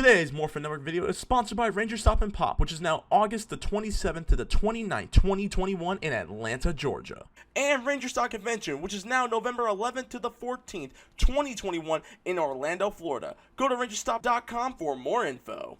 Today's Morphin Network video is sponsored by Ranger Stop and Pop, which is now August the 27th to the 29th, 2021 in Atlanta, Georgia. And Ranger Stop Convention, which is now November 11th to the 14th, 2021 in Orlando, Florida. Go to rangerstop.com for more info.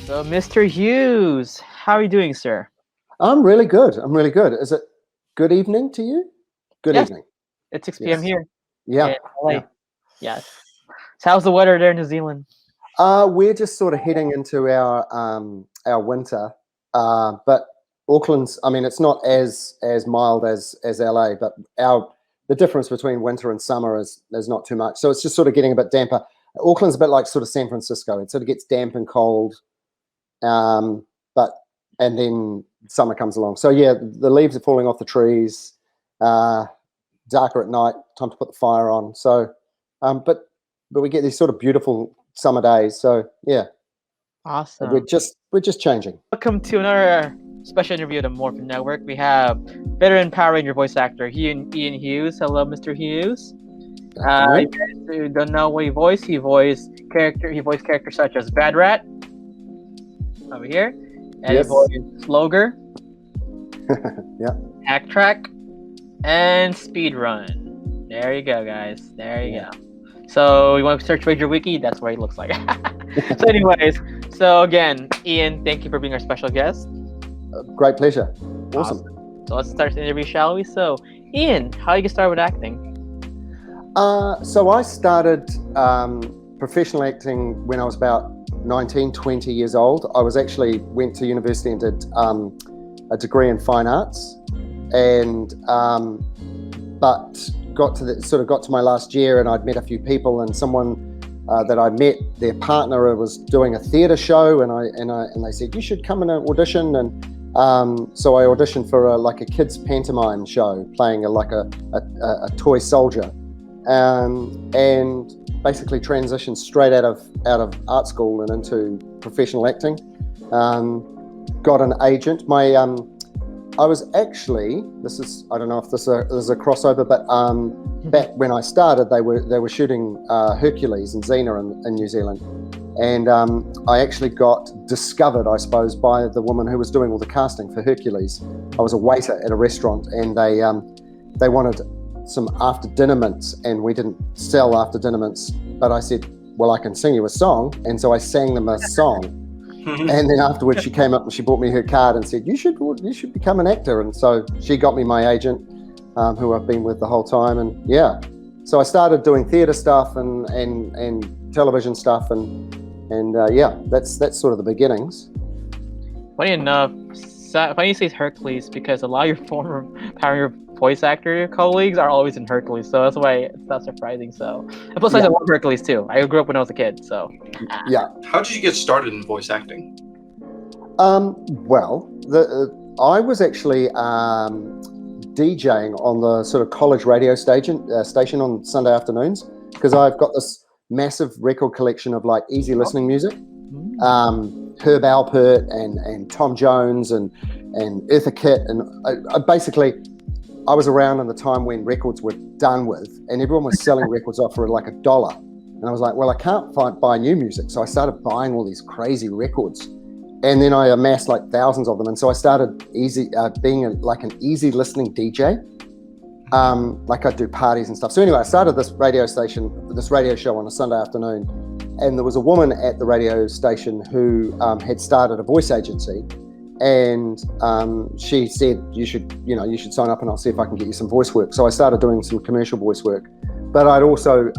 So, Mr. Hughes, how are you doing, sir? I'm really good. Is it good evening to you? Good evening. It's 6 p.m. here. Yeah. In LA. Yes. So how's the weather there in New Zealand? We're just sort of heading into our winter, but Auckland's. I mean, it's not as mild as LA, but the difference between winter and summer is not too much. So it's just sort of getting a bit damper. Auckland's a bit like sort of San Francisco. It sort of gets damp and cold. And then summer comes along. So yeah, the leaves are falling off the trees, darker at night, time to put the fire on. So, but we get these sort of beautiful summer days. So yeah. Awesome. We're just changing. Welcome to another special interview of the Morphin Network. We have veteran Power Ranger voice actor Ian Hughs. Hello, Mr. Hughes. You guys who don't know what he voiced characters such as Bad Rat over here, and yes. He voiced Slogger, yeah, Hack Track, and Speedrun. There you go, guys. There you go. So you want to search Ranger Wiki? That's what he looks like. So, anyways, so again, Ian, thank you for being our special guest. Great pleasure. Awesome. So let's start the interview, shall we? So, Ian, how did you get started with acting? So I started professional acting when I was about 19, 20 years old. I went to university and did a degree in fine arts, and but got to my last year, and I'd met a few people, and someone that I met, their partner was doing a theatre show, and they said you should come and audition, and so I auditioned for a kids pantomime show, playing a toy soldier, and basically transitioned straight out of art school and into professional acting. Got an agent. I was actually, I don't know if this is a crossover, but back when I started, they were shooting Hercules and Xenia in New Zealand, and I actually got discovered, I suppose, by the woman who was doing all the casting for Hercules. I was a waiter at a restaurant, and they wanted some after dinner mints, and we didn't sell after dinner mints, but I said, well, I can sing you a song, and so I sang them a song. And then afterwards she came up and she brought me her card and said, you should become an actor. And so she got me my agent, who I've been with the whole time. And yeah, so I started doing theatre stuff and television stuff, and yeah, that's sort of the beginnings. Funny enough, funny you say Hercules, because a lot of your former Power Ranger voice actor colleagues are always in Hercules, so that's why it's not surprising. So, and plus, I love Hercules too. I grew up when I was a kid, so. Yeah. How did you get started in voice acting? Well, I was actually DJing on the sort of college radio station on Sunday afternoons, because I've got this massive record collection of like easy listening music. Herb Alpert and Tom Jones and Eartha Kitt, and I basically I was around in the time when records were done with, and everyone was selling records off for like $1. And I was like, well, I can't buy new music, so I started buying all these crazy records, and then I amassed like thousands of them. And so I started being an easy listening DJ. Like I'd do parties and stuff. So anyway, I started this radio show on a Sunday afternoon, and there was a woman at the radio station who had started a voice agency, and she said, you should sign up and I'll see if I can get you some voice work. So I started doing some commercial voice work, but I'd also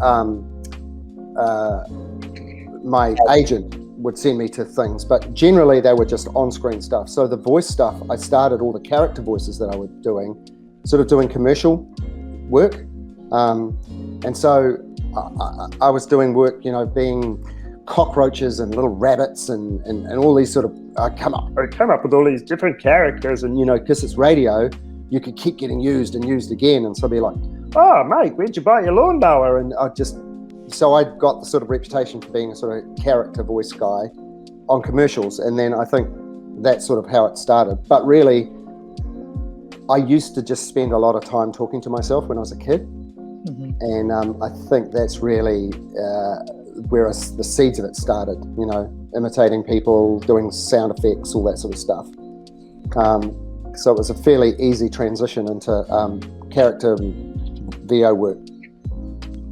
my agent would send me to things, but generally they were just on-screen stuff. So the voice stuff, I started all the character voices that I was doing, sort of doing commercial work. And so I was doing work, being cockroaches and little rabbits and all these sort of, I come up with all these different characters, and, because it's radio, you could keep getting used and used again. And so I'd be like, oh, mate, where'd you buy your lawnmower? And so I got the sort of reputation for being a sort of character voice guy on commercials. And then I think that's sort of how it started. But really, I used to just spend a lot of time talking to myself when I was a kid. Mm-hmm. And I think that's really where the seeds of it started, imitating people, doing sound effects, all that sort of stuff. So it was a fairly easy transition into character VO work.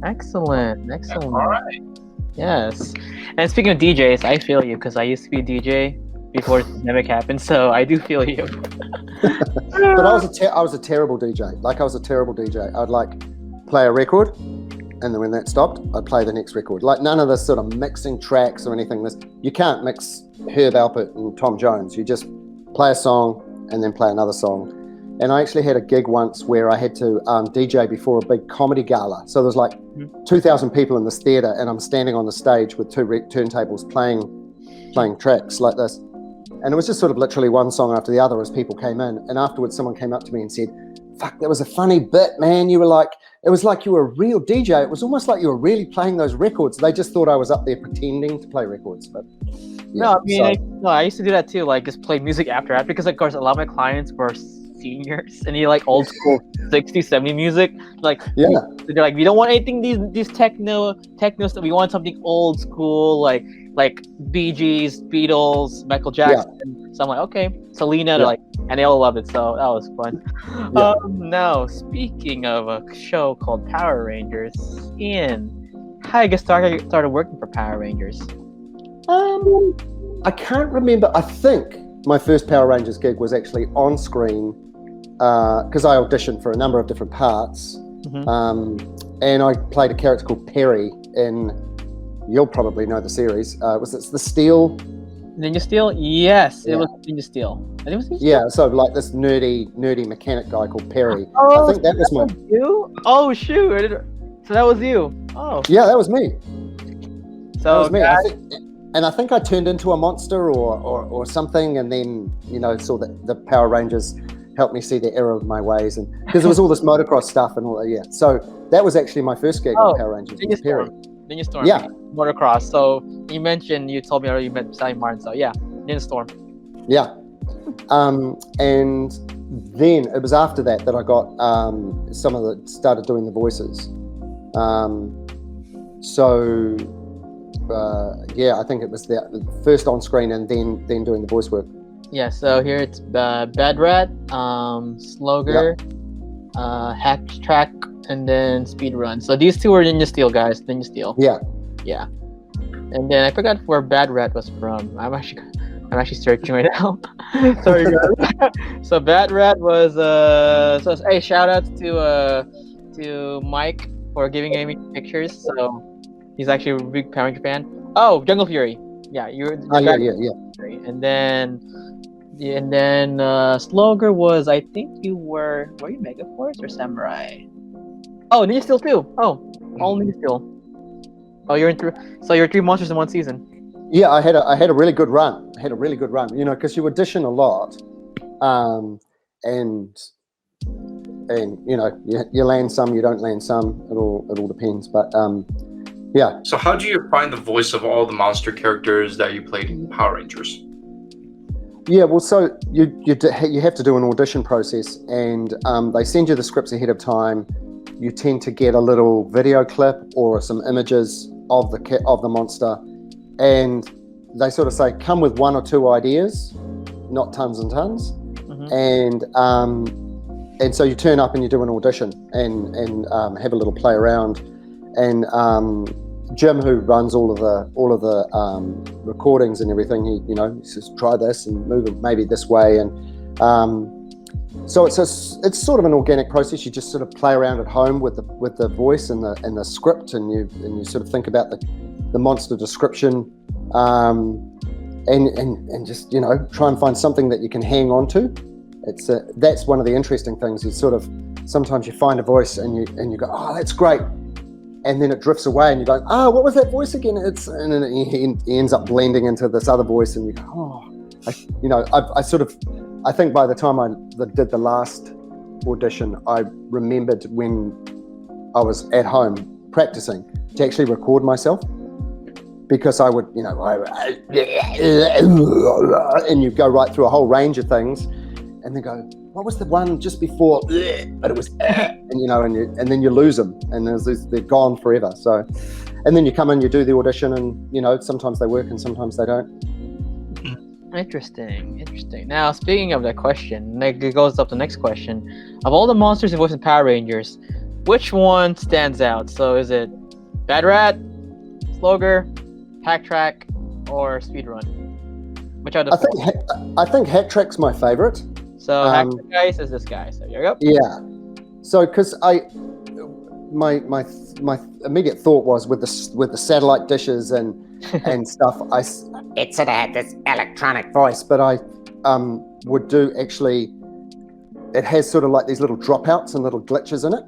Excellent. All right. Yes. And speaking of DJs, I feel you, because I used to be a DJ before the pandemic happened, so I do feel you. But I was a terrible DJ. Like, I was a terrible DJ. I'd like play a record, and then when that stopped, I'd play the next record. Like, none of this sort of mixing tracks or anything. You can't mix Herb Alpert and Tom Jones. You just play a song and then play another song. And I actually had a gig once where I had to DJ before a big comedy gala. So there was like 2,000 people in this theatre, and I'm standing on the stage with two turntables playing tracks like this. And it was just sort of literally one song after the other as people came in. And afterwards, someone came up to me and said, fuck, that was a funny bit, man. It was like you were a real DJ. It was almost like you were really playing those records. They just thought I was up there pretending to play records. But yeah, I used to do that too, like just play music after, because of course a lot of my clients were seniors, and you like old school 60s, 70s music. Like, yeah, they're like, we don't want anything these techno stuff. We want something old school, like Bee Gees, Beatles, Michael Jackson. Yeah. So I'm like, okay, Selena, like, and they all loved it. So that was fun. Yeah. Now, speaking of a show called Power Rangers, Ian, how did you get started working for Power Rangers? I can't remember. I think my first Power Rangers gig was actually on screen, because I auditioned for a number of different parts. Mm-hmm. And I played a character called Perry in, you'll probably know the series. Was it The Steel? Ninja Steel? Yes, yeah. It was Ninja Steel. I think it was Ninja Steel. Yeah, so like this nerdy mechanic guy called Perry. Oh, I think that was you? Oh, shoot. So that was you. Oh. Yeah, that was me. So that was me. I think I turned into a monster or something, and then, saw that the Power Rangers helped me see the error of my ways, and because there was all this motocross stuff and all that. Yeah, so that was actually my first gig on Power Rangers. Ninja Storm. Yeah. Motocross. So you told me already you met Sally Martin. So yeah, Ninja Storm. Yeah. And then it was after that I got started doing the voices. I think it was the first on screen and then doing the voice work. Yeah, so here it's Bad Rat, Slogger, Hack Track, and then Speed Run. So these two were Ninja Steel guys. Ninja Steel. Yeah. And then I forgot where Bad Rat was from. I'm actually searching right now. Sorry, guys. So Bad Rat was hey, shout out to Mike for giving me pictures. So he's actually a big Power Ranger fan. Oh, Jungle Fury. Yeah, you're. Yeah. And then Slogger was, I think were you Mega Force or Samurai? Oh, Ninja Steel too. Oh, all Ninja Steel. Oh, you're in 3 monsters in one season. Yeah, I had a really good run. You know, because you audition a lot, and you know, you land some, you don't land some. It all depends. But yeah. So how do you find the voice of all the monster characters that you played in Power Rangers? Yeah, well, so you have to do an audition process, and they send you the scripts ahead of time. You tend to get a little video clip or some images of the monster, and they sort of say, come with 1 or 2 ideas, not tons and tons. And so you turn up and you do an audition and have a little play around. And Jim, who runs all of the recordings and everything, he says, try this and move it maybe this way. And so it's sort of an organic process. You just sort of play around at home with the voice and the script, and you sort of think about the monster description, and just try and find something that you can hang on to. That's one of the interesting things. Is sort of sometimes you find a voice and you go, oh, that's great. And then it drifts away, and you go, "Oh, what was that voice again?" And then he ends up blending into this other voice, and you go, "Oh," I think by the time I did the last audition, I remembered when I was at home practicing to actually record myself, because I would, and you go right through a whole range of things, and then go, what was the one just before? But it was, and then you lose them, and they're gone forever. So, and then you come in, you do the audition, and sometimes they work and sometimes they don't. Interesting. Now, speaking of that question, it goes up to the next question. Of all the monsters you voiced in Power Rangers, which one stands out? So, is it Bad Rat, Slogger, Hack Track, or Speedrun? Which are the I think Hack Track's my favorite. So Hack Track guys is this guy. So here you go. Yeah. So because my immediate thought was with the satellite dishes and stuff, it sort of had this electronic voice, but I would do actually. It has sort of like these little dropouts and little glitches in it.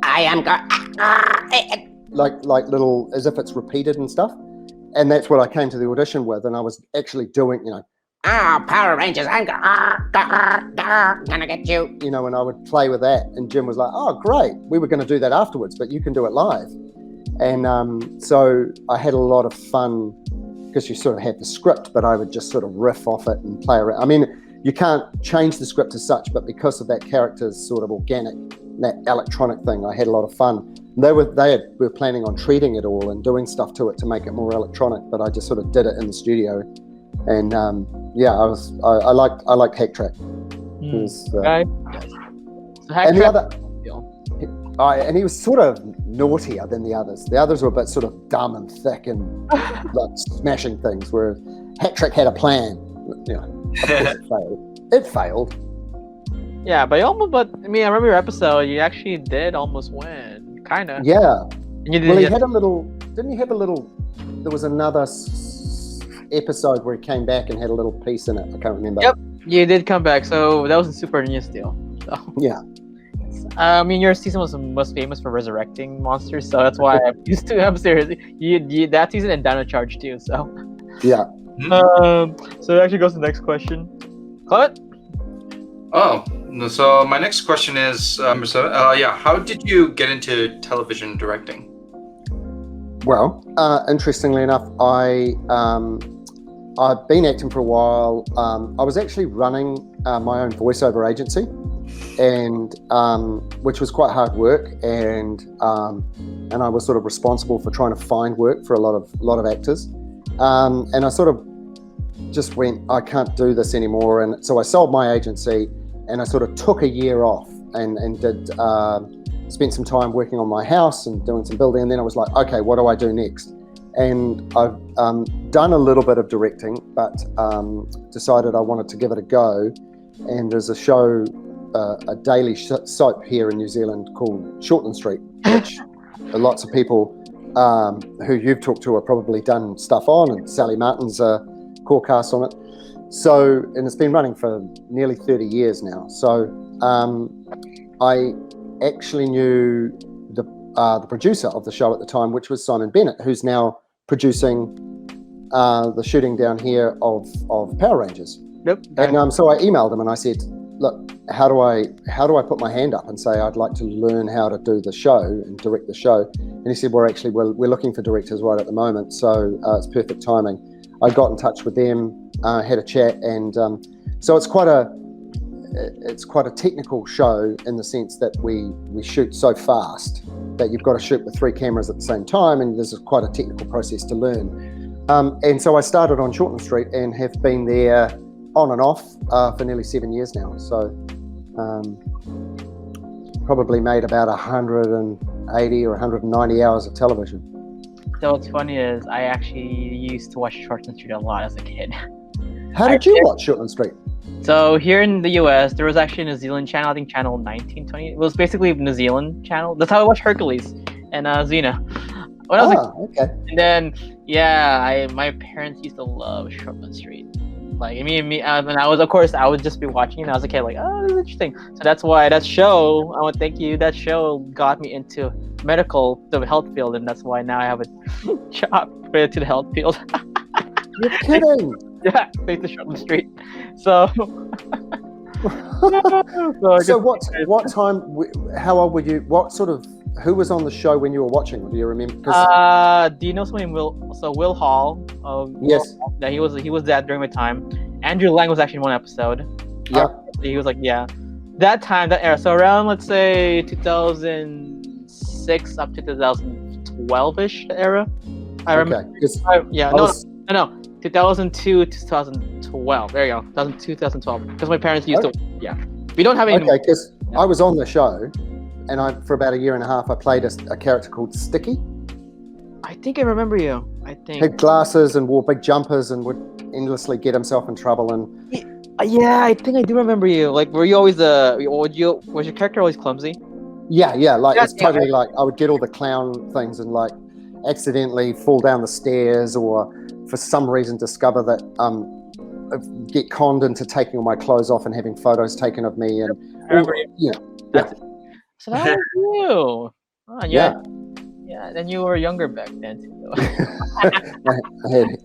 I am like little, as if it's repeated and stuff, and that's what I came to the audition with, and I was actually doing, Power Rangers, I'm gonna get you, and I would play with that, and Jim was like, oh great, we were going to do that afterwards, but you can do it live. And so I had a lot of fun, because you sort of had the script, but I would just sort of riff off it and play around. I mean, you can't change the script as such, but because of that character's sort of organic, that electronic thing, I had a lot of fun. They were planning on treating it all and doing stuff to it to make it more electronic, but I just sort of did it in the studio. And I liked Hack Track. Okay. So Hack and Track. And he was sort of naughtier than the others. The others were a bit sort of dumb and thick and like smashing things, whereas Hack Track had a plan. Of course it failed. Yeah, but I remember your episode. You actually did almost win, kind of. Yeah. And you did. Well, he had a little. Didn't he have a little? There was another episode where he came back and had a little piece in it. I can't remember. Yep, you did come back. So that was a Super Ninja deal. So. Yeah. Your season was most famous for resurrecting monsters, so that's why I'm used to. I'm serious. You that season and Dino Charge too. So. Yeah. So it actually goes to the next question. Clement? Oh, so my next question is, how did you get into television directing? Well, interestingly enough, I've been acting for a while. I was actually running my own voiceover agency, and which was quite hard work, and I was sort of responsible for trying to find work for a lot of actors. And I sort of just went, I can't do this anymore. And so I sold my agency, and I sort of took a year off and did spent some time working on my house and doing some building. And then I was like, okay, what do I do next? And I've done a little bit of directing, but decided I wanted to give it a go. And there's a show, a daily soap here in New Zealand called Shortland Street, which lots of people who you've talked to have probably done stuff on, and Sally Martin's core cast on it. So, and it's been running for nearly 30 years now. So I actually knew the producer of the show at the time, which was Simon Bennett, who's now producing the shooting down here of Power Rangers. Yep. And so I emailed him and I said, look, how do I put my hand up and say I'd like to learn how to do the show and direct the show? And he said, well, actually, we're looking for directors right at the moment, so it's perfect timing. I got in touch with them, had a chat, and so it's quite a technical show in the sense that we shoot so fast that you've got to shoot with 3 cameras at the same time, and there's quite a technical process to learn. And so I started on Shortland Street and have been there on and off for nearly 7 years now. So probably made about 180 or 190 hours of television. So what's funny is I actually used to watch Shortland Street a lot as a kid. How did you watch Shortland Street? So here in the US, there was actually a New Zealand channel, I think channel 1920. It was basically a New Zealand channel. That's how I watched Hercules and Xenia. When I was okay. And then, yeah, my parents used to love Shortland Street. Like, me, and I would just be watching, and I was a kid, like, oh, this is interesting. So that's why that show, I want to thank you, that show got me into the health field, and that's why now I have a job related to the health field. You're kidding. Yeah, thanks to Shortland Street. So, so what time, how old were you, who was on the show when you were watching? Do you remember? Do you know somebody Will Hall? Yes. Yeah, he was that during my time. Andrew Lang was actually in one episode. Yeah. He was like, yeah. That era. So around, let's say 2006 up to 2012-ish era. I remember. No. 2002 to 2012. There you go. 2002, 2012. Because my parents used to. Yeah. We don't have any. Okay, because I was on the show. And for about a year and a half, I played a character called Sticky. I think I remember you. Had glasses and wore big jumpers and would endlessly get himself in trouble. And yeah, I think I do remember you. Like, were you always was your character always clumsy? Yeah. Like it's totally like I would get all the clown things and like accidentally fall down the stairs or for some reason discover that get conned into taking all my clothes off and having photos taken of me. And I remember you. Yeah. So that was you. Oh, yeah. Yeah, then you were younger back then too.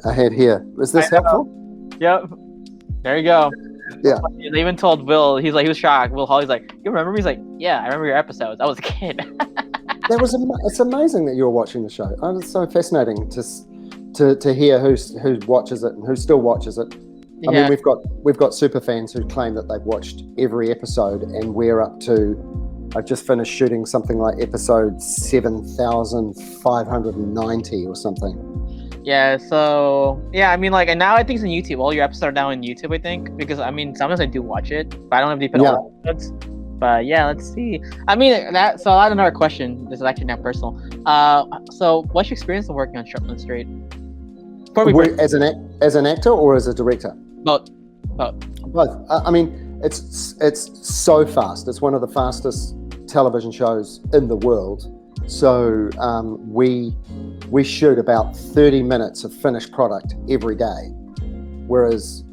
I had here. Was this helpful? Yep. There you go. Yeah. They even told Will, he was shocked. Will Hall, he's like, you remember me? He's like, yeah, I remember your episodes. I was a kid. It's amazing that you're watching the show. It's so fascinating to hear who watches it and who still watches it. I mean, we've got super fans who claim that they've watched every episode, and we're up to. I've just finished shooting something like episode 7,590 or something. Yeah, so I mean, like, and now I think it's on YouTube. All your episodes are now on YouTube, I think, because I mean, sometimes I do watch it, but I don't have to put all the episodes. But yeah, let's see. I mean, so I have another question. This is actually not personal. So what's your experience of working on Shortland Street? As an actor or as a director? Both. I mean, it's so fast. It's one of the fastest television shows in the world. So we shoot about 30 minutes of finished product every day, whereas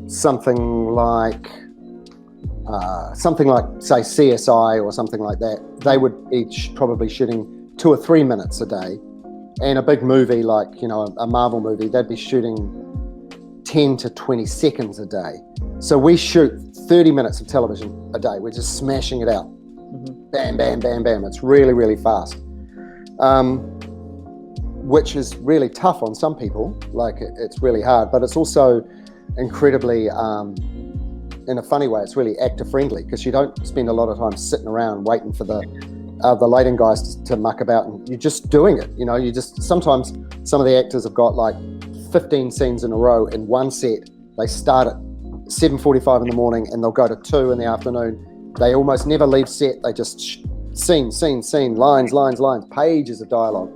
something like say CSI or something like that, they would each probably shooting 2 or 3 minutes a day, and a big movie like a Marvel movie, they'd be shooting 10 to 20 seconds a day. So we shoot 30 minutes of television a day. We're just smashing it out. Mm-hmm. Bam, bam, bam, bam. It's really, really fast. Which is really tough on some people. Like, it's really hard, but it's also incredibly, in a funny way, it's really actor friendly, because you don't spend a lot of time sitting around waiting for the lighting guys to muck about, and you're just doing it. Sometimes some of the actors have got like 15 scenes in a row in one set. They start at 7:45 in the morning and they'll go to 2 in the afternoon. They almost never leave set. They just scene, lines, pages of dialogue.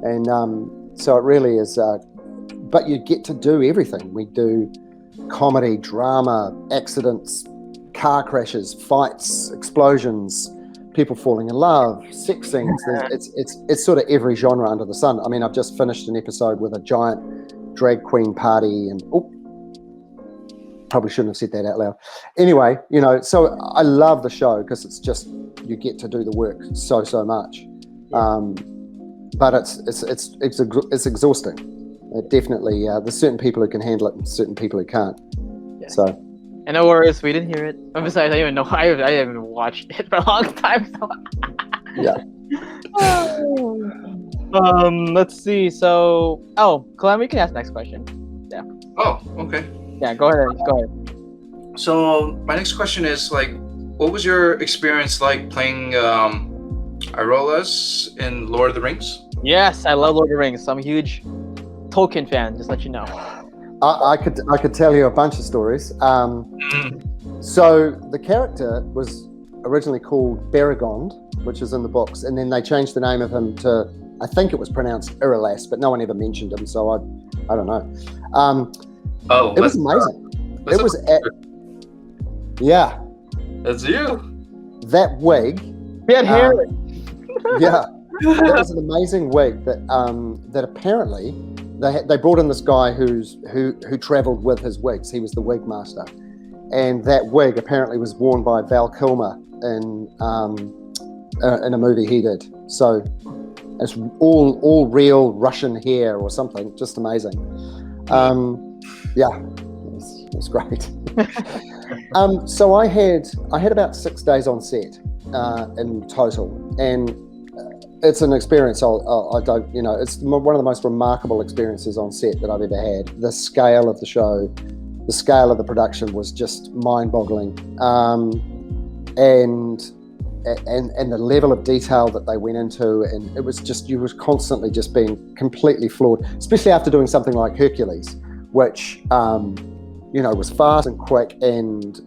And so it really is, but you get to do everything. We do comedy, drama, accidents, car crashes, fights, explosions, people falling in love, sex scenes. It's sort of every genre under the sun. I mean, I've just finished an episode with a giant drag queen party, and probably shouldn't have said that out loud. Anyway, so I love the show because it's just, you get to do the work so much. But it's exhausting. definitely. There's certain people who can handle it and certain people who can't. Yeah. So. And no worries, we didn't hear it. And besides, I don't even know. I haven't even watched it for a long time. So. Yeah. Let's see. So, Clement, you can ask the next question. Oh, okay. Yeah, go ahead. So my next question is like, what was your experience like playing Irolas in Lord of the Rings? Yes, I love Lord of the Rings. I'm a huge Tolkien fan. Just let you know. I could tell you a bunch of stories. So the character was originally called Beregond, which is in the books, and then they changed the name of him to, I think it was pronounced Irilas, but no one ever mentioned him, so I don't know. It was amazing. It was yeah. That's you. That wig. He had hair. Yeah, that was an amazing wig that that apparently they brought in this guy who travelled with his wigs. He was the wig master, and that wig apparently was worn by Val Kilmer in a movie he did. So it's all real Russian hair or something. Just amazing. Yeah, it was great. So I had about 6 days on set in total, and it's an experience I don't, it's one of the most remarkable experiences on set that I've ever had. The scale of the show, the scale of the production was just mind-boggling, and the level of detail that they went into, and it was just, you were constantly just being completely floored, especially after doing something like Hercules, which was fast and quick, and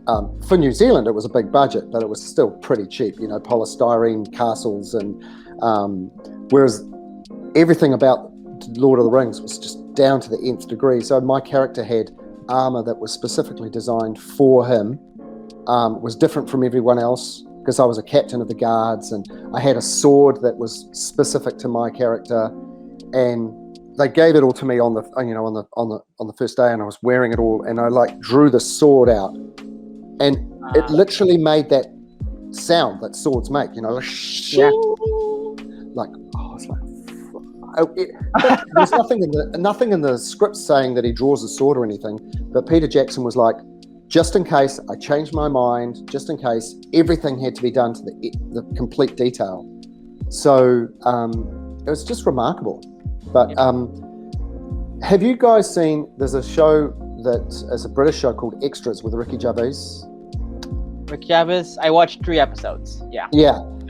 for New Zealand it was a big budget, but it was still pretty cheap, polystyrene castles, and whereas everything about Lord of the Rings was just down to the nth degree. So my character had armor that was specifically designed for him, was different from everyone else because I was a captain of the guards, and I had a sword that was specific to my character, and they gave it all to me on the first day, and I was wearing it all, and I drew the sword out, and it literally made that sound that swords make, there's nothing in the script saying that he draws a sword or anything, but Peter Jackson was like, just in case I changed my mind, just in case, everything had to be done to the complete detail. So it was just remarkable. But have you guys seen, there's a show that is a British show called Extras with Ricky Gervais? Ricky Gervais, I watched 3 episodes. Yeah.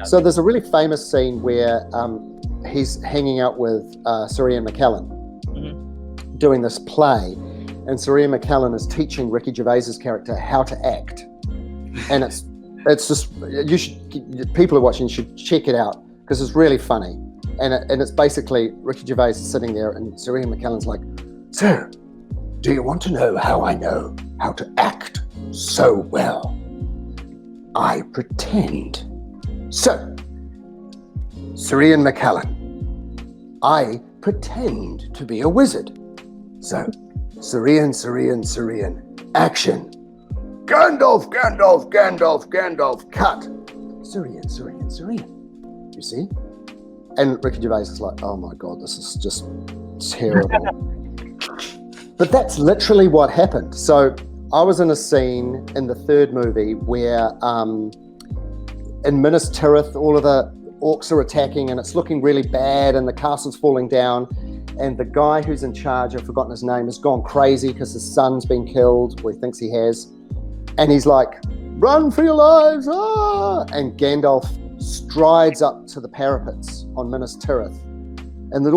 So there's a really famous scene where he's hanging out with Sir Ian McKellen, doing this play, and Sir Ian McKellen is teaching Ricky Gervais's character how to act, and it's just, people who are watching should check it out because it's really funny. And it's basically Ricky Gervais is sitting there, and Sir Ian McKellen's like, "So, do you want to know how I know how to act so well? I pretend. So, Sir Ian McKellen, I pretend to be a wizard. So, Sir Ian, action. Gandalf, cut. Sir Ian. You see?" And Ricky Gervais is like, "Oh my God, this is just terrible." But that's literally what happened. So I was in a scene in the 3rd movie where in Minas Tirith, all of the orcs are attacking, and it's looking really bad, and the castle's falling down, and the guy who's in charge, I've forgotten his name, has gone crazy because his son's been killed, or he thinks he has, and he's like, "Run for your lives!" And Gandalf strides up to the parapets on Minas Tirith, and then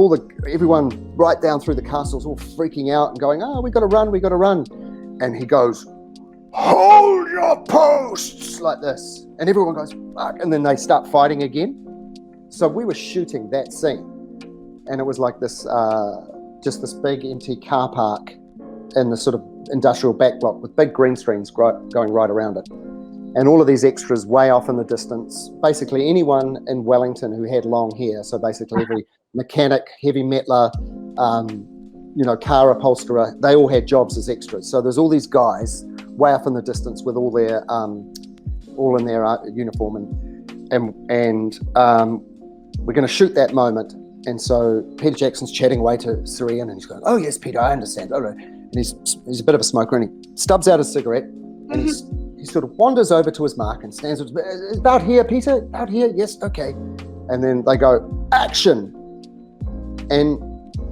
everyone right down through the castle's all freaking out and going, "We gotta run," and he goes, "Hold your posts," like this, and everyone goes, "Fuck," and then they start fighting again. So we were shooting that scene, and it was like this just this big empty car park in the sort of industrial back block with big green screens going right around it. And all of these extras way off in the distance, basically anyone in Wellington who had long hair, so basically every mechanic, heavy metaler, car upholsterer, they all had jobs as extras. So there's all these guys way off in the distance with all their, all in their uniform, and we're going to shoot that moment, And so Peter Jackson's chatting away to Sir Ian, and he's going, "Oh yes, Peter, I understand." Oh, no. And he's a bit of a smoker, and he stubs out a cigarette, and he sort of wanders over to his mark and stands with, "About here, Peter, about here, yes, okay." And then they go, "Action!" And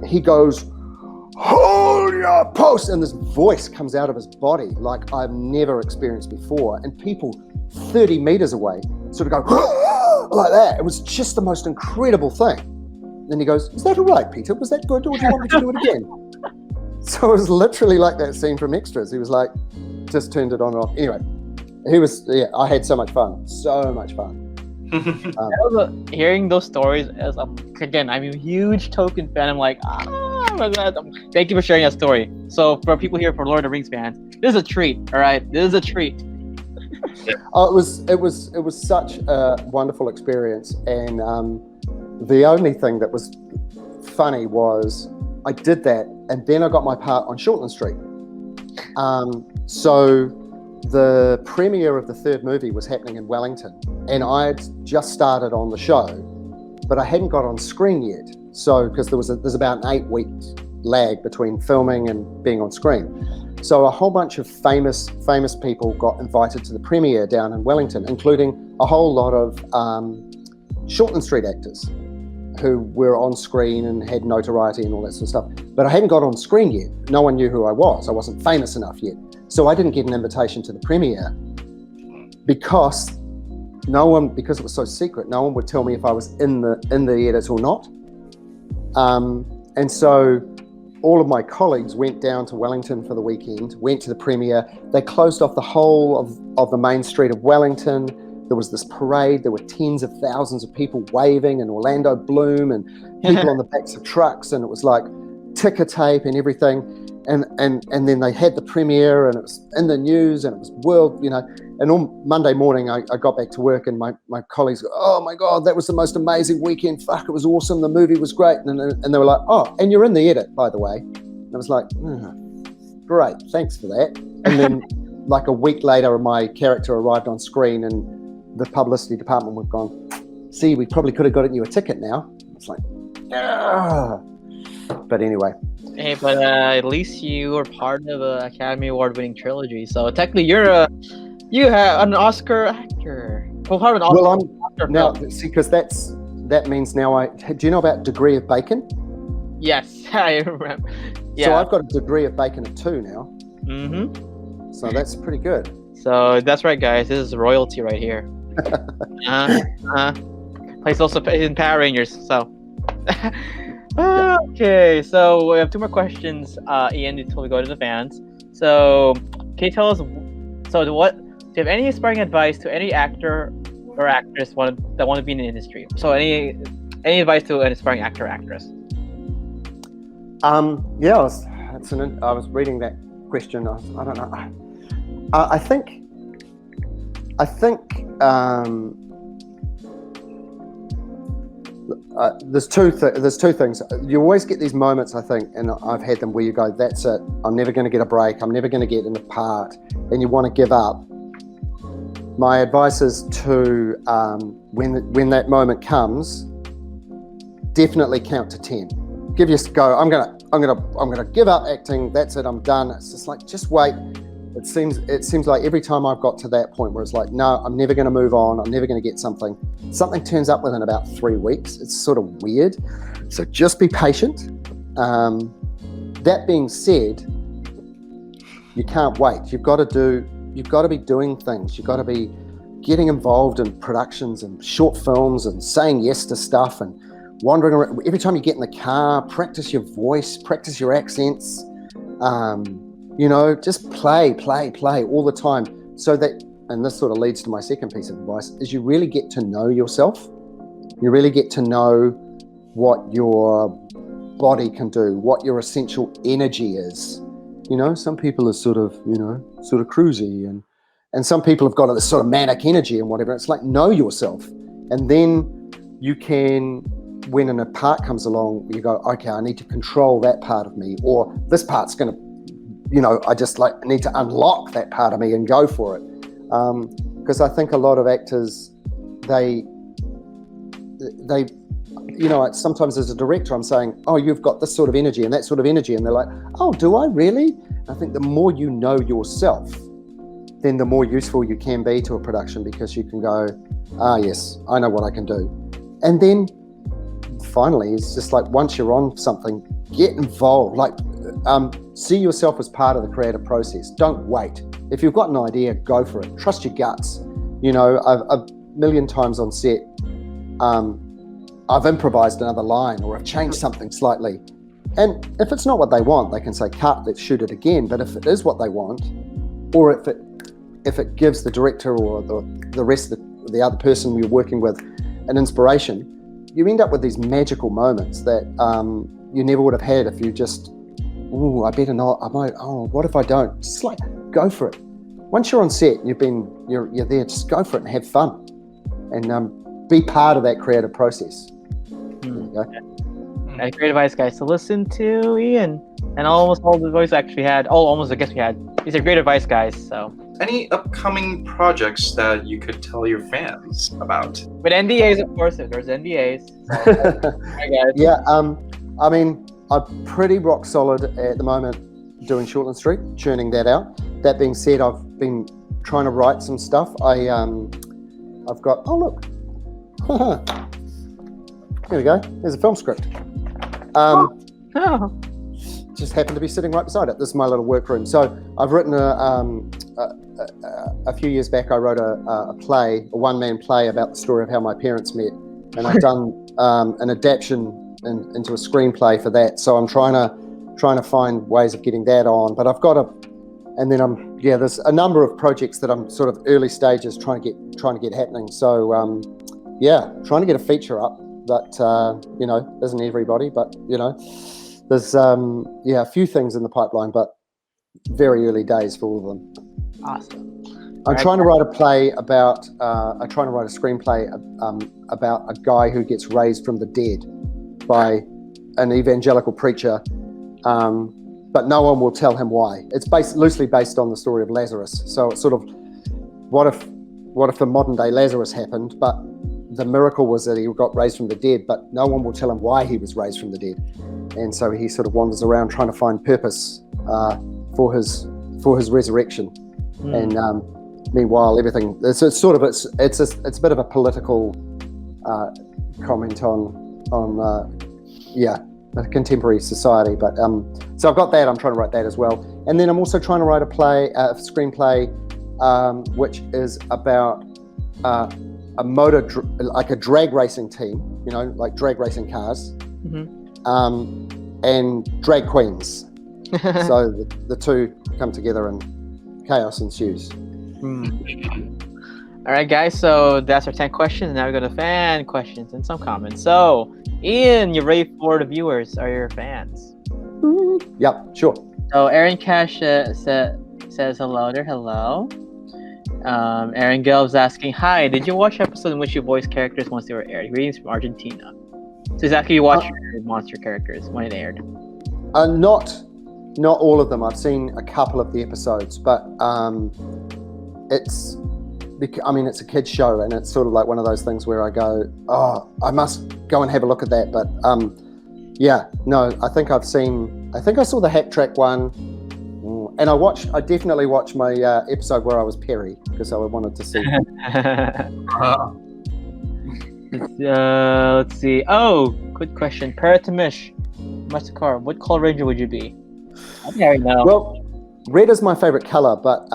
he goes, "Hold your post!" And this voice comes out of his body like I've never experienced before. And people 30 meters away sort of go, like that. It was just the most incredible thing. Then he goes, "Is that all right, Peter? Was that good, or do you want me to do it again?" So it was literally like that scene from Extras. He was like, just turned it on and off. Anyway, I had so much fun. Hearing those stories, as again, I'm a huge Tolkien fan. I'm like, my God. Thank you for sharing that story. So for people here for Lord of the Rings fans, this is a treat. All right, this is a treat. Oh, it was such a wonderful experience, and the only thing that was funny was I did that, and then I got my part on Shortland Street. So the premiere of the third movie was happening in Wellington, and I had just started on the show, but I hadn't got on screen yet. So because there's about an 8-week lag between filming and being on screen. So a whole bunch of famous people got invited to the premiere down in Wellington, including a whole lot of Shortland Street actors who were on screen and had notoriety and all that sort of stuff. But I hadn't got on screen yet. No one knew who I was. I wasn't famous enough yet. So I didn't get an invitation to the premiere because it was so secret, no one would tell me if I was in the edit or not. And so all of my colleagues went down to Wellington for the weekend, went to the premiere. They closed off the whole of the main street of Wellington. There was this parade. There were tens of thousands of people waving, and Orlando Bloom, and people on the backs of trucks, and it was like ticker tape and everything. And then they had the premiere, and it was in the news, and it was world, and on Monday morning I got back to work, and my colleagues go, "Oh my God, that was the most amazing weekend. Fuck, it was awesome. The movie was great." And they were like, "Oh, and you're in the edit, by the way." And I was like, "Great, thanks for that." And then like a week later, my character arrived on screen, and the publicity department would gone, "See, we probably could have gotten you a ticket now." It's like, but anyway. Hey, but at least you were part of an Academy Award-winning trilogy. So technically, you have an Oscar actor. Well, part of an Oscar. Well, I'm now see, because that means now do you know about degree of bacon? Yes, I remember. Yeah. So I've got a degree of bacon at 2 now. Mm-hmm. So that's pretty good. So that's right, guys. This is royalty right here. Plays also in Power Rangers. So. Okay, so we have 2 more questions, Ian, until we go to the fans. So, can you tell us? Do you have any inspiring advice to any actor or actress that want to be in the industry? So, any advice to an inspiring actor or actress? Yeah, I was reading that question. I don't know. I think. There's two things. You always get these moments, I think, and I've had them where you go, "That's it. I'm never going to get a break. I'm never going to get in a part," and you want to give up. My advice is to, when that moment comes, definitely count to 10. Give your go. I'm gonna give up acting. That's it. I'm done. It's just like, just wait. It seems like every time I've got to that point where it's like, no, I'm never going to move on. I'm never going to get something. Something turns up within about 3 weeks. It's sort of weird. So just be patient. That being said, you can't wait. You've got to be doing things. You've got to be getting involved in productions and short films and saying yes to stuff and wandering around. Every time you get in the car, practice your voice, practice your accents. Just play all the time, so that, and this sort of leads to my second piece of advice, is you really get to know yourself. You really get to know what your body can do, what your essential energy is. Some people are sort of cruisy, and some people have got this sort of manic energy and whatever. It's like, know yourself, and then you can, when a part comes along, you go, okay, I need to control that part of me, or this part's going to, I just need to unlock that part of me and go for it. Because I think a lot of actors, they sometimes as a director, I'm saying, oh, you've got this sort of energy and that sort of energy. And they're like, oh, do I really? I think the more you know yourself, then the more useful you can be to a production, because you can go, yes, I know what I can do. And then finally, it's just like, once you're on something, get involved. Like, see yourself as part of the creative process. Don't wait. If you've got an idea, go for it. Trust your guts. I've a million times on set, I've improvised another line, or I've changed something slightly. And if it's not what they want, they can say, cut, let's shoot it again. But if it is what they want, or if it gives the director or the rest of the other person you're working with an inspiration, you end up with these magical moments that you never would have had if you just, I better not, what if I don't? Just like, go for it. Once you're on set, you're there, just go for it and have fun. And be part of that creative process. Okay? Great advice, guys. So listen to Ian and almost all the voice actors we had. Almost the guests we had. These are great advice, guys. So Any upcoming projects that you could tell your fans about? with NDAs, of course. If there's NDAs. So, hi, guys. Yeah, I mean, I'm pretty rock solid at the moment doing Shortland Street, churning that out. That being said, I've been trying to write some stuff. I've got, oh look, here we go. There's a film script. Oh. Just happened to be sitting right beside it. This is my little workroom. So I've written a few years back. I wrote a play, a one-man play about the story of how my parents met, and I've done an adaptation into a screenplay for that. So I'm trying to find ways of getting that on. But I've got there's a number of projects that I'm sort of early stages trying to get happening. So trying to get a feature up. But isn't everybody, but there's a few things in the pipeline, but very early days for all of them. Awesome. I'm trying to write a play about I'm trying to write a screenplay about a guy who gets raised from the dead by an evangelical preacher, but no one will tell him why. It's loosely based on the story of Lazarus. So it's sort of, what if the modern day Lazarus happened, but the miracle was that he got raised from the dead, but no one will tell him why he was raised from the dead. And so he sort of wanders around trying to find purpose for his resurrection. And meanwhile, everything it's a bit of a political comment on a contemporary society. But so I've got that. I'm trying to write that as well. And then I'm also trying to write a screenplay, which is about like a drag racing team, like drag racing cars, and drag queens. So the two come together and chaos ensues. All right, guys. So that's our 10 questions. And now we go to fan questions and some comments. So, Ian, you're ready for the viewers? Are your fans? Yep, sure. So Aaron Cash says hello there. Hello. Aaron Gelb's asking, hi, did you watch the episode in which you voiced characters once they were aired? Greetings from Argentina. So exactly, you watched your monster characters when it aired? Not all of them. I've seen a couple of the episodes, but it's a kid's show, and it's sort of like one of those things where I go, I must go and have a look at that. But I think I saw the Hack Track one. And I definitely watched my episode where I was Perry, because I wanted to see. Let's see. Oh, good question. Paratamish, Masakar, what color ranger would you be? I think I already know. Well, red is my favorite color, but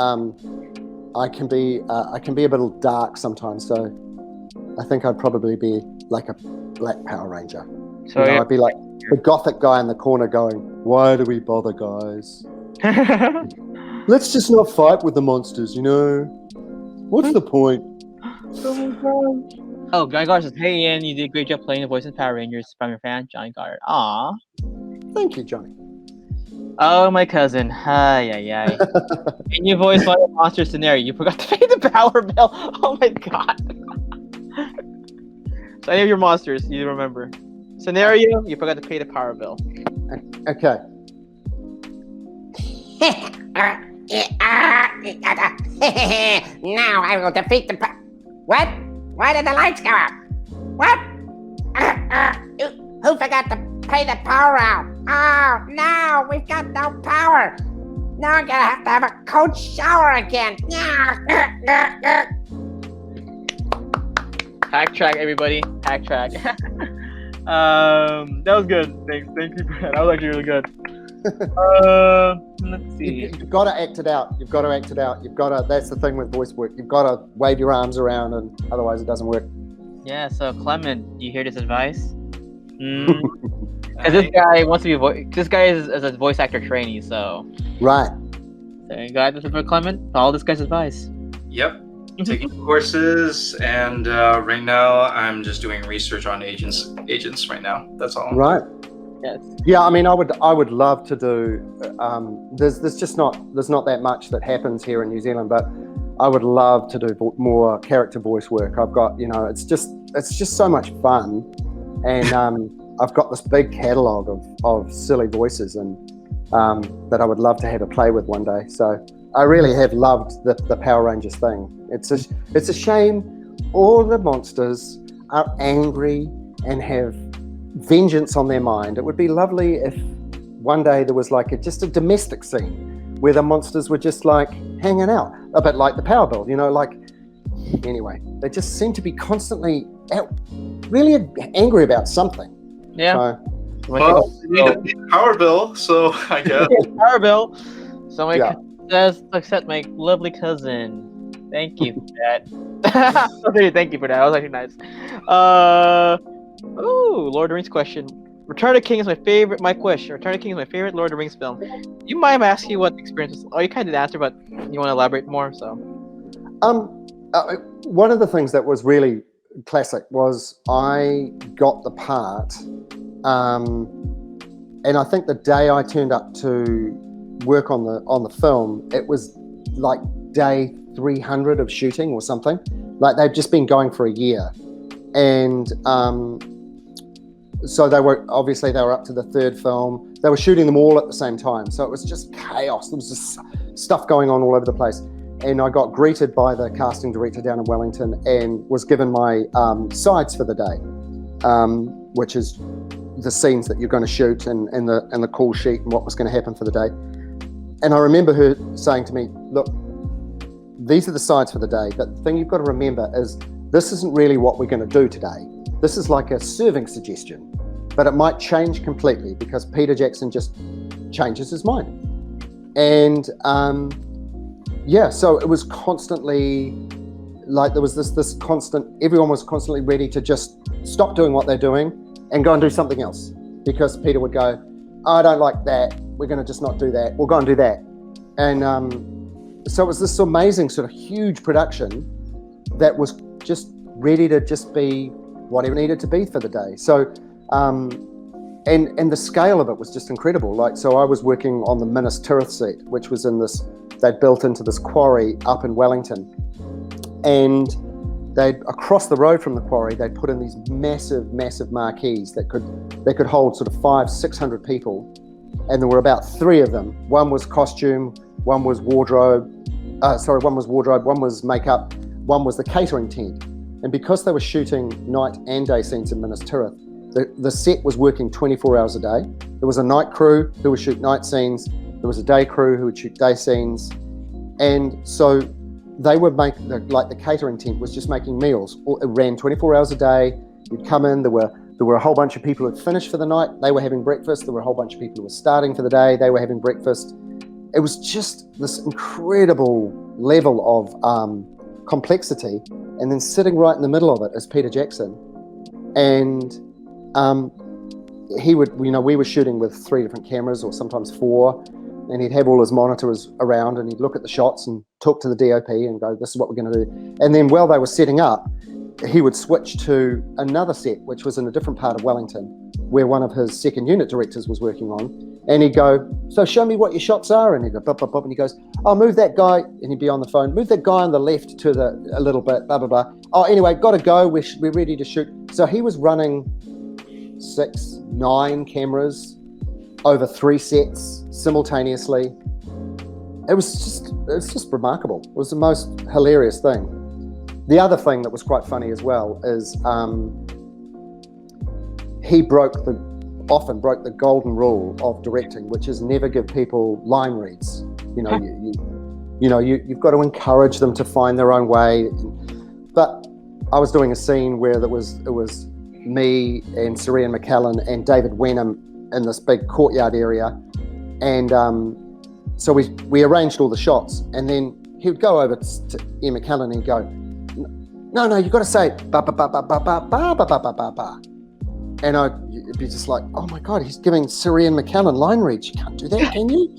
I can be a little dark sometimes. So I think I'd probably be like a black Power Ranger. So I'd be like the gothic guy in the corner going, "Why do we bother, guys? Let's just not fight with the monsters, What's the point?" Oh, Johnny Goddard says, hey Ian, you did a great job playing the voice of Power Rangers. From your fan, Johnny Goddard. Aw. Thank you, Johnny. Oh, my cousin. Hi. Can you voice one of the monster scenario? You forgot to pay the power bill. Oh my god. So any of your monsters, you remember. Scenario, you forgot to pay the power bill. Okay. Now I will defeat the... What? Why did the lights go out? What? Who forgot to pay the power out? Oh, no, we've got no power. Now I'm gonna have a cold shower again. Hack track, everybody. Hack track. That was good. Thank you for that. That was actually really good. Let's see. You've got to act it out. You've got to act it out. That's the thing with voice work. You've got to wave your arms around, and otherwise it doesn't work. Yeah, so Clement, do you hear this advice? Because this guy wants to be this guy is a voice actor trainee, so Right. you got this for Clement. Follow this guy's advice. Yep. Taking courses, and right now I'm just doing research on agents right now. That's all. Right. Yes. Yeah, I mean, I would love to do. There's not that much that happens here in New Zealand, but I would love to do more character voice work. I've got, it's just so much fun, and I've got this big catalogue of silly voices, and that I would love to have a play with one day. So I really have loved the Power Rangers thing. It's a shame all the monsters are angry and have vengeance on their mind. It would be lovely if one day there was like just a domestic scene where the monsters were just like hanging out, a bit like the Power Bill, anyway, they just seem to be constantly really angry about something. Yeah. Well, we need a power bill, so I guess. Power bill. So my says accept my lovely cousin. Thank you for that. Thank you for that. That was actually nice. Lord of the Rings question. Return of the King is my favorite. My question. Return of the King is my favorite Lord of the Rings film. You mind asking you what the experience was? Oh, you kind of did answer, but you want to elaborate more. So. One of the things that was really classic was I got the part, and I think the day I turned up to work on the film, it was like day 300 of shooting or something. Like they'd just been going for a year, and so they were up to the third film. They were shooting them all at the same time, so it was just chaos. There was just stuff going on all over the place. And I got greeted by the casting director down in Wellington and was given my sides for the day, which is the scenes that you're going to shoot and the call sheet and what was going to happen for the day. And I remember her saying to me, look, these are the sides for the day, but the thing you've got to remember is this isn't really what we're going to do today. This is like a serving suggestion, but it might change completely because Peter Jackson just changes his mind. And so it was constantly like there was this constant, everyone was constantly ready to just stop doing what they're doing and go and do something else, because Peter would go, I don't like that, we're going to just not do that, we'll go and do that. And so it was this amazing sort of huge production that was just ready to just be whatever it needed to be for the day. So and the scale of it was just incredible. Like, so I was working on the Minas Tirith set, which was in this, they'd built into this quarry up in Wellington, and they'd across the road from the quarry they'd put in these massive marquees that could hold sort of 500-600 people, and there were about 3 of them. One was costume, one was wardrobe, one was makeup, one was the catering tent. And because they were shooting night and day scenes in Minas Tirith, the set was working 24 hours a day. There was a night crew who would shoot night scenes. There was a day crew who would shoot day scenes. And so they would make, the catering tent was just making meals. It ran 24 hours a day. You'd come in, there were a whole bunch of people who had finished for the night. They were having breakfast. There were a whole bunch of people who were starting for the day. They were having breakfast. It was just this incredible level of complexity. And then sitting right in the middle of it is Peter Jackson. And he would, we were shooting with 3 different cameras or sometimes 4, and he'd have all his monitors around and he'd look at the shots and talk to the DOP and go, this is what we're going to do. And then while they were setting up, he would switch to another set, which was in a different part of Wellington, where one of his second unit directors was working on. And he'd go, so show me what your shots are. And he'd go, bop, bop, bop. And he goes, oh, move that guy. And he'd be on the phone, move that guy on the left to a little bit, blah, blah, blah. Oh, anyway, got to go. We're ready to shoot. So he was running 6, 9 cameras over 3 sets simultaneously. It was just remarkable. It was the most hilarious thing. The other thing that was quite funny as well is he often broke the golden rule of directing, which is never give people line reads. You've got to encourage them to find their own way. But I was doing a scene where it was me and Sir McKellen and David Wenham in this big courtyard area, and so we arranged all the shots, and then he would go over to Ian McKellen and he'd go, no, you've got to say ba ba ba ba ba ba ba ba ba ba ba ba. And I'd be just like, oh my God, he's giving Sir Ian McKellen line reads. You can't do that, can you?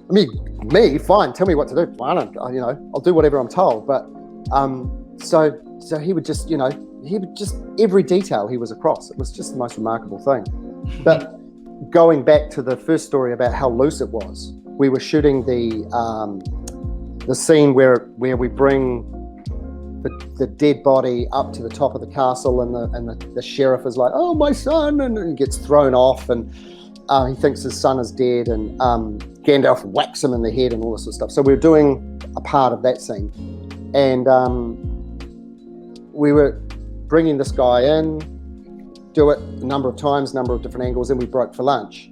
I mean, me, fine, tell me what to do. I'll do whatever I'm told. But so he would just, every detail he was across. It was just the most remarkable thing. But going back to the first story about how loose it was, we were shooting the scene where we bring the dead body up to the top of the castle, and the sheriff is like, oh, my son, and gets thrown off, and he thinks his son is dead, and Gandalf whacks him in the head and all this sort of stuff. So we were doing a part of that scene, and we were bringing this guy in, do it a number of times, number of different angles, and we broke for lunch.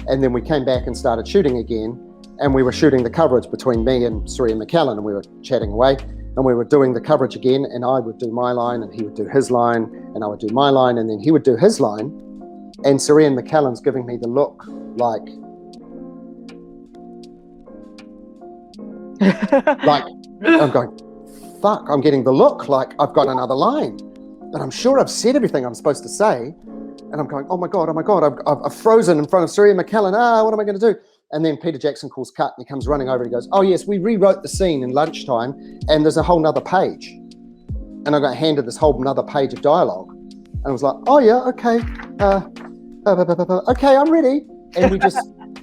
And then we came back and started shooting again, and we were shooting the coverage between me and Sir Ian McKellen, and we were chatting away, and we were doing the coverage again, and I would do my line, and he would do his line, and I would do my line, and then he would do his line, and Sir Ian McKellen's giving me the look like I'm going, fuck, I'm getting the look like I've got another line, but I'm sure I've said everything I'm supposed to say, and I'm going, oh my God, I've frozen in front of Sir Ian McKellen, what am I going to do? And then Peter Jackson calls cut, and he comes running over and he goes, oh yes, we rewrote the scene in lunchtime, and there's a whole nother page. And I got handed this whole nother page of dialogue. And I was like, oh yeah, okay. Okay, I'm ready. And we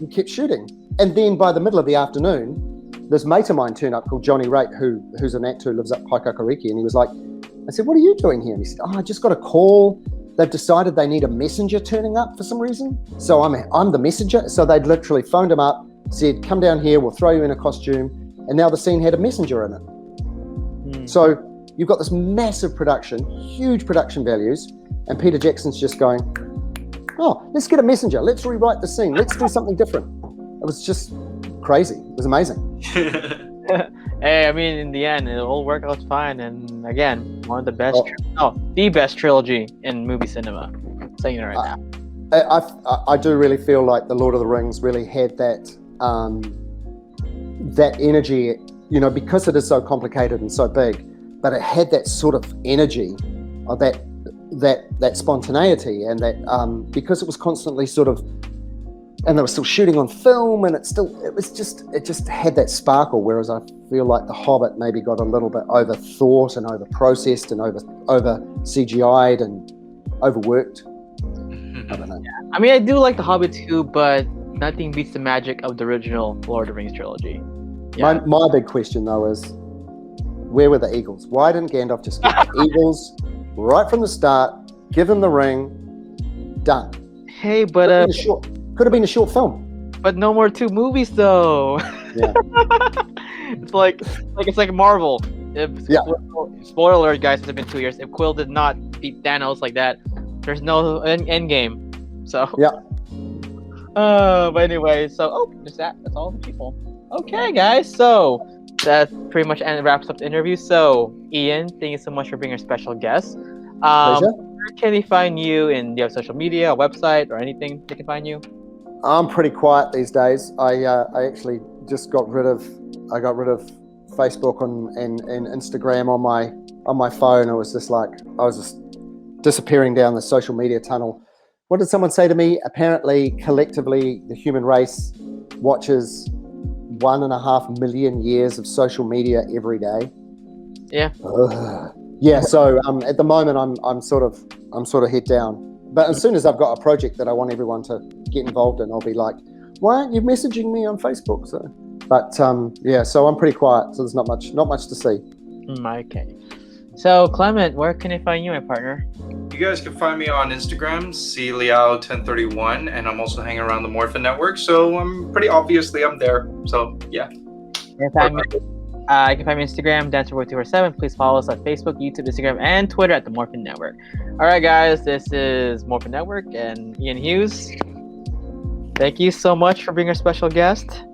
kept shooting. And then by the middle of the afternoon, this mate of mine turned up called Johnny Raitt, who's an actor who lives up Paikakariki. And he was like, I said, what are you doing here? And he said, I just got a call. They've decided they need a messenger turning up for some reason. So I'm the messenger. So they'd literally phoned him up, said, come down here, we'll throw you in a costume. And now the scene had a messenger in it. So you've got this massive production, huge production values. And Peter Jackson's just going, oh, let's get a messenger. Let's rewrite the scene. Let's do something different. It was just crazy. It was amazing. Hey, I mean, in the end, it all worked out fine. And again, one of the best, the best trilogy in movie cinema. I'm saying it right now. I do really feel like the Lord of the Rings really had that that energy, because it is so complicated and so big, but it had that sort of energy, of that spontaneity, and that because it was constantly sort of, and they were still shooting on film, and it just had that sparkle. Whereas I feel like The Hobbit maybe got a little bit over thought and over processed and over CGI'd and overworked. I don't know. Yeah. I mean, I do like The Hobbit too, but nothing beats the magic of the original Lord of the Rings trilogy. Yeah. My big question though is, where were the Eagles? Why didn't Gandalf just get the Eagles right from the start, give him the ring, done? Hey, but could have been a short film. But no more 2 movies though. Yeah. it's like Marvel. Spoiler alert, guys, it's been 2 years. If Quill did not beat Thanos like that, there's no end game. So yeah. But anyway, just that's all the people. Okay, guys. So that pretty much wraps up the interview. So Ian, thank you so much for being our special guest. Pleasure. Where can they find you? Do you have social media, a website, or anything they can find you? I'm pretty quiet these days. I actually just got rid of Facebook and Instagram on my phone. I was just disappearing down the social media tunnel. What did someone say to me? Apparently, collectively, the human race watches 1.5 million years of social media every day. Yeah. Yeah. So at the moment, I'm sort of head down. But as soon as I've got a project that I want everyone to get involved in, I'll be like, why aren't you messaging me on Facebook? So, but so I'm pretty quiet. So there's not much to see. Okay. So Clement, where can I find you, my partner? You guys can find me on Instagram, cliao1031, and I'm also hanging around the Morphin network. So I'm pretty obviously I'm there. So yeah. You can find me on Instagram, DancerBoy247. Please follow us on Facebook, YouTube, Instagram, and Twitter at the Morphin Network. All right, guys, this is Morphin Network and Ian Hughs. Thank you so much for being our special guest.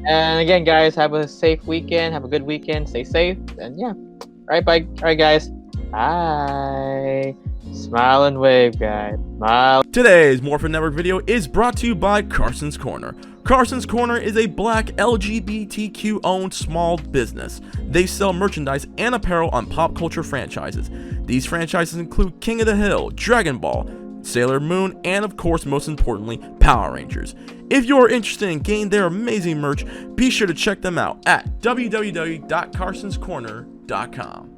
And again, guys, have a safe weekend. Have a good weekend. Stay safe. And yeah. All right, bye. All right, guys. Bye. Smile and wave, guys. Smile. Today's Morphin Network video is brought to you by Karson's Korner. Karson's Korner is a black LGBTQ owned small business. They sell merchandise and apparel on pop culture franchises. These franchises include King of the Hill, Dragon Ball, Sailor Moon, and of course, most importantly, Power Rangers. If you're interested in getting their amazing merch, be sure to check them out at www.carsonscorner.com.